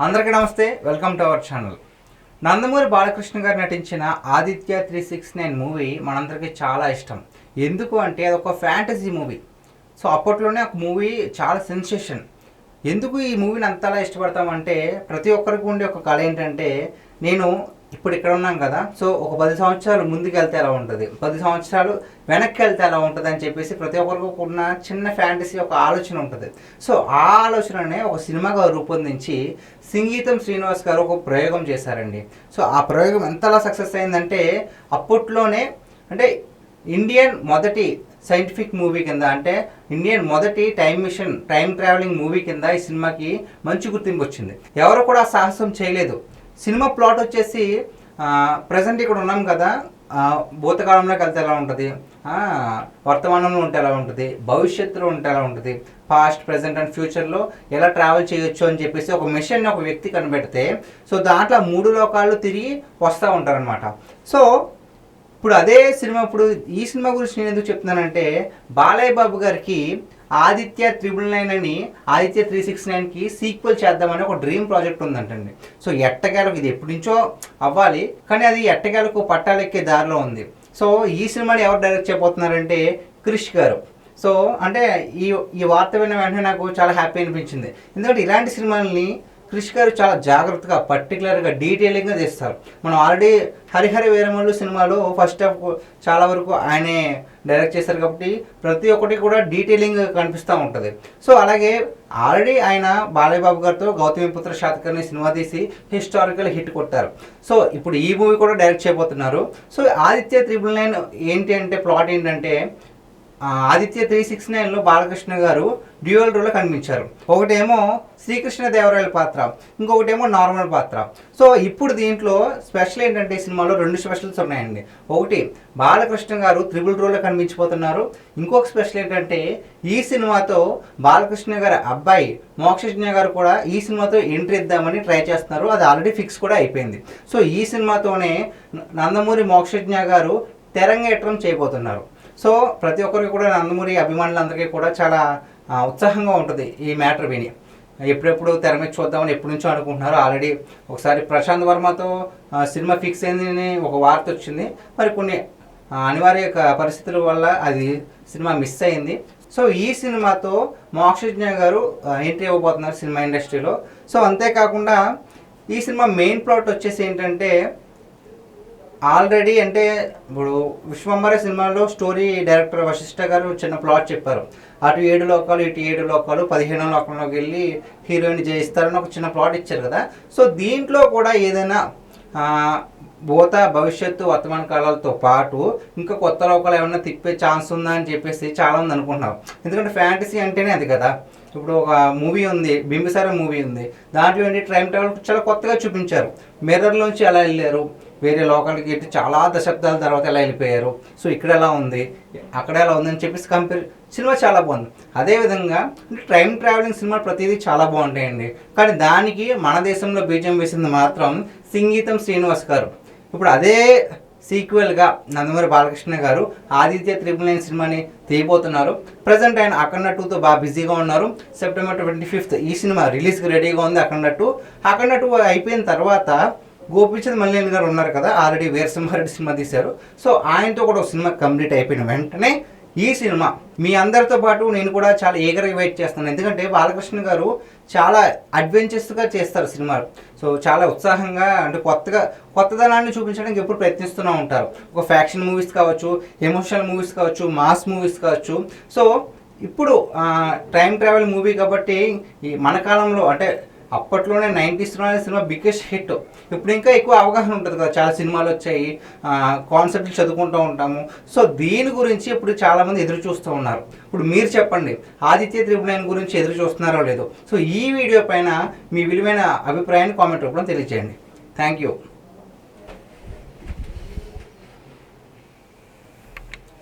అందరికీ నమస్తే, welcome to our channel. Nandamuri Balakrishna గారు నటించిన ఆదిత్య 369 మూవీ మనందరికీ చాలా ఇష్టం. ఎందుకు అంటే అదొక ఫ్యాంటసీ మూవీ. సో అప్పట్లోనే ఒక మూవీ చాలా సెన్సేషన్. ఎందుకు ఈ మూవీని అంతలా ఇష్టపడతామంటే ప్రతి ఒక్కరికి ఉండే ఒక కళ ఏంటంటే, నేను ఇప్పుడు ఇక్కడ ఉన్నాం కదా, సో ఒక 10 సంవత్సరాలు ముందుకు వెళ్తే ఎలా ఉంటుంది, 10 సంవత్సరాలు వెనక్కి వెళ్తే ఎలా ఉంటుంది అని చెప్పేసి ప్రతి ఒక్కరికి ఉన్న చిన్న ఫ్యాంటసీ, ఒక ఆలోచన ఉంటుంది. సో ఆ ఆలోచననే ఒక సినిమాగా రూపొందించి సంగీతం శ్రీనివాస్ గారు ఒక ప్రయోగం చేశారండి. సో ఆ ప్రయోగం ఎంతలా సక్సెస్ అయిందంటే అప్పట్లోనే అంటే ఇండియన్ మొదటి సైంటిఫిక్ మూవీ కింద, అంటే ఇండియన్ మొదటి టైం ట్రావెలింగ్ మూవీ కింద ఈ సినిమాకి మంచి గుర్తింపు వచ్చింది. ఎవరు కూడా సాహసం చేయలేదు. సినిమా ప్లాట్ వచ్చేసి ప్రజెంట్ ఇక్కడ ఉన్నాం కదా, భూతకాలంలోకి వెళ్తే ఎలా ఉంటుంది, వర్తమానంలో ఉంటే ఎలా ఉంటుంది, భవిష్యత్తులో ఉంటే ఎలా ఉంటుంది, పాస్ట్, ప్రజెంట్ అండ్ ఫ్యూచర్లో ఎలా ట్రావెల్ చేయొచ్చు అని చెప్పేసి ఒక మిషన్ ఒక వ్యక్తి కనిపెడితే, సో దాంట్లో 3 లోకాలు తిరిగి వస్తూ ఉంటారనమాట. సో ఇప్పుడు అదే సినిమా, ఇప్పుడు ఈ సినిమా గురించి నేను ఎందుకు చెప్తున్నానంటే, బాలయ్య బాబు గారికి ఆదిత్య 999 అని ఆదిత్య 369కి సీక్వెల్ చేద్దామని ఒక డ్రీమ్ ప్రాజెక్ట్ ఉందంటండి. సో ఎట్టకేలకు ఇది ఎప్పటి నుంచో అవ్వాలి, కానీ అది ఎట్టకేలకు పట్టాలెక్కే దారిలో ఉంది. సో ఈ సినిమాని ఎవరు డైరెక్ట్ చేయబోతున్నారంటే క్రిష్ గారు. సో అంటే ఈ వార్త విన్న వెంటనే నాకు చాలా హ్యాపీ అనిపించింది. ఎందుకంటే ఇలాంటి సినిమాలని క్రిష్ గారు చాలా జాగ్రత్తగా, పర్టికులర్గా, డీటెయిలింగ్గా చేస్తారు. మనం ఆల్రెడీ హరిహర వీరమల్లు సినిమాలో ఫస్ట్ హాఫ్ చాలా వరకు ఆయనే డైరెక్ట్ చేశారు కాబట్టి ప్రతి ఒక్కటి కూడా డీటెయిలింగ్ కనిపిస్తూ ఉంటుంది. సో అలాగే ఆల్రెడీ ఆయన బాలయ్య బాబు గారితో గౌతమిపుత్ర శాతకర్ణి సినిమా తీసి హిస్టారికల్ హిట్ కొట్టారు. సో ఇప్పుడు ఈ మూవీ కూడా డైరెక్ట్ చేయబోతున్నారు. సో ఆదిత్య 999 ఏంటి అంటే ప్లాట్ ఏంటంటే, ఆదిత్య 369లో బాలకృష్ణ గారు డ్యూయల్ రోల్లో కనిపించారు. ఒకటేమో శ్రీకృష్ణదేవరాయల పాత్ర, ఇంకొకటేమో నార్మల్ పాత్ర. సో ఇప్పుడు దీంట్లో స్పెషల్ ఏంటంటే ఈ సినిమాలో 2 స్పెషల్స్ ఉన్నాయండి. ఒకటి, బాలకృష్ణ గారు త్రిబుల్ రోల్లో కనిపించిపోతున్నారు. ఇంకొక స్పెషల్ ఏంటంటే ఈ సినిమాతో బాలకృష్ణ గారి అబ్బాయి మోక్షజ్ఞ గారు కూడా ఈ సినిమాతో ఎంట్రీ ఇద్దామని ట్రై చేస్తున్నారు. అది ఆల్రెడీ ఫిక్స్ కూడా అయిపోయింది. సో ఈ సినిమాతోనే నందమూరి మోక్షజ్ఞ గారు తెరంగేట్రం చేయబోతున్నారు. సో ప్రతి ఒక్కరికి కూడా, నందమూరి అభిమానులందరికీ కూడా చాలా ఉత్సాహంగా ఉంటుంది ఈ మ్యాటర్ విని. ఎప్పుడెప్పుడు తెర మీద చూద్దామని ఎప్పటి నుంచో అనుకుంటున్నారు. ఆల్రెడీ ఒకసారి ప్రశాంత్ వర్మతో సినిమా ఫిక్స్ అయిందని ఒక వార్త వచ్చింది. మరి కొన్ని అనివార్య పరిస్థితుల వల్ల అది సినిమా మిస్ అయింది. సో ఈ సినిమాతో మోక్షజ్ఞ గారు ఎంట్రీ ఇవ్వబోతున్నారు సినిమా ఇండస్ట్రీలో. సో అంతేకాకుండా ఈ సినిమా మెయిన్ ప్లాట్ వచ్చేసి ఏంటంటే, ఆల్రెడీ అంటే ఇప్పుడు విశ్వంబర సినిమాలో స్టోరీ డైరెక్టర్ వశిష్ఠ గారు చిన్న ప్లాట్ చెప్పారు. అటు 7 లోకాలు, ఇటు 7 లోకాలు, 15 లోకంలోకి వెళ్ళి హీరోయిన్ జయిస్తారని ఒక చిన్న ప్లాట్ ఇచ్చారు కదా. సో దీంట్లో కూడా ఏదైనా భూత, భవిష్యత్తు, వర్తమాన కాలాలతో పాటు ఇంకా కొత్త లోకాలు ఏమైనా తిప్పే ఛాన్స్ ఉందా అని చెప్పేసి చాలామంది అనుకుంటున్నారు. ఎందుకంటే ఫ్యాంటసీ అంటేనే అది కదా. ఇప్పుడు ఒక మూవీ ఉంది, బింబిసార మూవీ ఉంది, దాంట్లో ఏంటి టైం ట్రావెల్ చాలా కొత్తగా చూపించారు. మిర్రర్లోంచి ఎలా వెళ్ళారు, వేరే లోకాలకి ఏంటి చాలా దశాబ్దాల తర్వాత ఎలా వెళ్ళిపోయారు, సో ఇక్కడ ఎలా ఉంది, అక్కడ ఎలా ఉంది అని చెప్పేసి సినిమా చాలా బాగుంది. అదేవిధంగా టైం ట్రావెలింగ్ సినిమాలు ప్రతిదీ చాలా బాగుంటాయండి, కానీ దానికి మన దేశంలో బీజం వేసింది మాత్రం సంగీతం శ్రీనివాస్ గారు. ఇప్పుడు అదే సీక్వెల్గా నందమూరి బాలకృష్ణ గారు ఆదిత్య 999 సినిమాని తీయబోతున్నారు. ప్రజెంట్ ఆయన అఖండ 2తో బాగా బిజీగా ఉన్నారు. సెప్టెంబర్ 25th ఈ సినిమా రిలీజ్కి రెడీగా ఉంది. అఖండ 2 అయిపోయిన తర్వాత గోపీచంద్ మల్లేని గారు ఉన్నారు కదా, ఆల్రెడీ వీరసింహారెడ్డి సినిమా తీశారు. సో ఆయనతో కూడా ఒక సినిమా కంప్లీట్ అయిపోయిన వెంటనే ఈ సినిమా మీ అందరితో పాటు నేను కూడా చాలా ఈగర్గా వెయిట్ చేస్తాను. ఎందుకంటే బాలకృష్ణ గారు చాలా అడ్వెంచర్స్గా చేస్తారు సినిమాలు. సో చాలా ఉత్సాహంగా, అంటే కొత్తదనాన్ని చూపించడానికి ఎప్పుడు ప్రయత్నిస్తూనే ఉంటారు. ఒక ఫ్యాక్షన్ మూవీస్ కావచ్చు, ఎమోషనల్ మూవీస్ కావచ్చు, మాస్ మూవీస్ కావచ్చు. సో ఇప్పుడు టైం ట్రావెల్ మూవీ కాబట్టి ఈ మన కాలంలో, అంటే అప్పట్లోనే 90sలో సినిమా బిగ్గెస్ట్ హిట్. ఇప్పుడు ఇంకా ఎక్కువ అవగాహన ఉంటుంది కదా, చాలా సినిమాలు వచ్చాయి, కాన్సెప్ట్లు చదువుకుంటూ ఉంటాము. సో దీని గురించి ఇప్పుడు చాలామంది ఎదురు చూస్తూ ఉన్నారు. ఇప్పుడు మీరు చెప్పండి, ఆదిత్య 999 గురించి ఎదురు చూస్తున్నారో లేదో. సో ఈ వీడియో పైన మీ విలువైన అభిప్రాయాన్ని కామెంట్ రూపంలో తెలియజేయండి. Thank you.